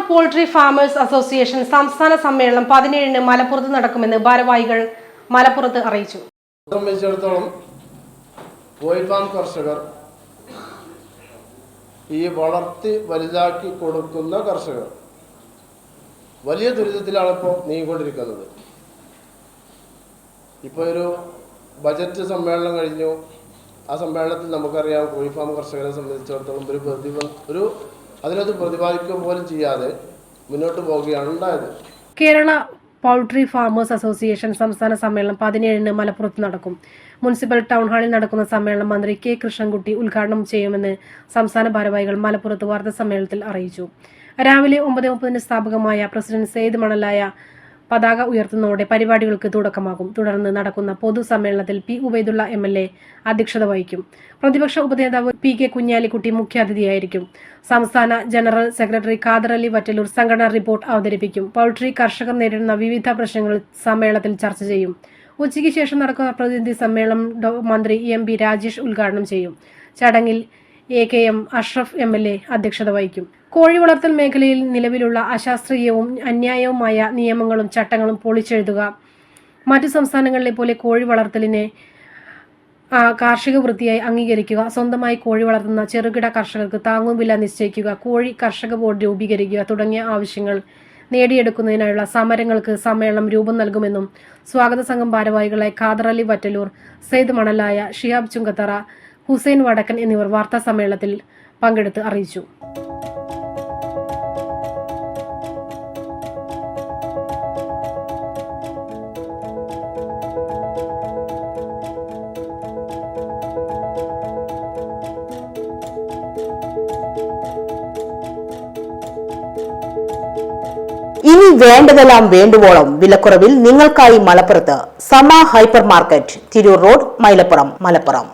Poultry farmers association സംസ്ഥാന സമ്മേളനം 17-ന് മലപ്പുറത്ത് നടക്കുമെന്ന് ഭാരവാഹികൾ മലപ്പുറത്ത് അറിയിച്ചു. സംബന്ധിച്ചിടത്തോളം കോഴി ഫാം കർഷകർ, ഈ വളർത്തി വലുതാക്കി കൊടുക്കുന്ന കർഷകർ വലിയ ദുരിതത്തിലാണ് ഇപ്പോൾ നീങ്ങിക്കൊണ്ടിരിക്കുന്നത്. ഇപ്പോൾ ഒരു ബജറ്റ് സമ്മേളനം കഴിഞ്ഞു. ആ സമ്മേളനത്തിൽ നമുക്കറിയാം കോഴി ഫാം കർഷകരെ സംബന്ധിച്ചിടത്തോളം അതിനകത്ത് പ്രതിപാദിക്കുക പോലും ചെയ്യാതെ മുന്നോട്ട് പോവുകയാണ് ഉണ്ടായത്. കേരള പൗൾട്രി ഫാമേഴ്സ് അസോസിയേഷൻ സംസ്ഥാന സമ്മേളനം 17-ന് മലപ്പുറത്ത് നടക്കും. മുനിസിപ്പൽ ടൗൺ ഹാളിൽ നടക്കുന്ന സമ്മേളനം മന്ത്രി കെ കൃഷ്ണൻകുട്ടി ഉദ്ഘാടനം ചെയ്യുമെന്ന് സംസ്ഥാന ഭാരവാഹികൾ മലപ്പുറത്ത് വാർത്താസമ്മേളനത്തിൽ അറിയിച്ചു. രാവിലെ 9:30-ന് സ്ഥാപകമായ പ്രസിഡന്റ് സെയ്ദ് മണലായ പതാക ഉയർത്തുന്നതോടെ പരിപാടികൾക്ക് തുടക്കമാകും. തുടർന്ന് നടക്കുന്ന പൊതുസമ്മേളനത്തിൽ പി ഉബൈദുള്ള MLA അധ്യക്ഷത വഹിക്കും. പ്രതിപക്ഷ ഉപനേതാവ് PK കുഞ്ഞാലിക്കുട്ടി മുഖ്യാതിഥിയായിരിക്കും. സംസ്ഥാന ജനറൽ സെക്രട്ടറി ഖാദർ അലി വറ്റലൂർ സംഘടനാ റിപ്പോർട്ട് അവതരിപ്പിക്കും. പൗൾട്രി കർഷകർ നേരിടുന്ന വിവിധ പ്രശ്നങ്ങൾ സമ്മേളനത്തിൽ ചർച്ച ചെയ്യും. ഉച്ചയ്ക്ക് ശേഷം നടക്കുന്ന പ്രതിനിധി സമ്മേളനം മന്ത്രി EMP രാജേഷ് ഉദ്ഘാടനം ചെയ്യും. ചടങ്ങിൽ AKM അഷ്റഫ് MLA അധ്യക്ഷത വഹിക്കും. കോഴി വളർത്തൽ മേഖലയിൽ നിലവിലുള്ള അശാസ്ത്രീയവും അന്യായവുമായ നിയമങ്ങളും ചട്ടങ്ങളും പൊളിച്ചെഴുതുക, മറ്റു സംസ്ഥാനങ്ങളിലെ പോലെ കോഴി വളർത്തലിനെ കാർഷിക വൃത്തിയായി അംഗീകരിക്കുക, സ്വന്തമായി കോഴി വളർത്തുന്ന ചെറുകിട കർഷകർക്ക് താങ്ങുവില നിശ്ചയിക്കുക, കോഴി കർഷക ബോർഡ് രൂപീകരിക്കുക തുടങ്ങിയ ആവശ്യങ്ങൾ നേടിയെടുക്കുന്നതിനായുള്ള സമരങ്ങൾക്ക് സമ്മേളനം രൂപം നൽകുമെന്നും സ്വാഗത സംഘം ഭാരവാഹികളായ ഖാദർ അലി വറ്റലൂർ, സെയ്ദ് മണലായ, ഷിഹാബ് ചുങ്കത്തറ, ഹുസൈൻ വടക്കൻ എന്നിവർ വാർത്താ സമ്മേളനത്തിൽ പങ്കെടുത്ത് അറിയിച്ചു. ഇനി വേണ്ടതെല്ലാം വേണ്ടുവോളം വിലക്കുറവിൽ നിങ്ങൾക്കായി മലപ്പുറത്ത് സമ hyper market, Tirur road, Mylapuram, Malappuram.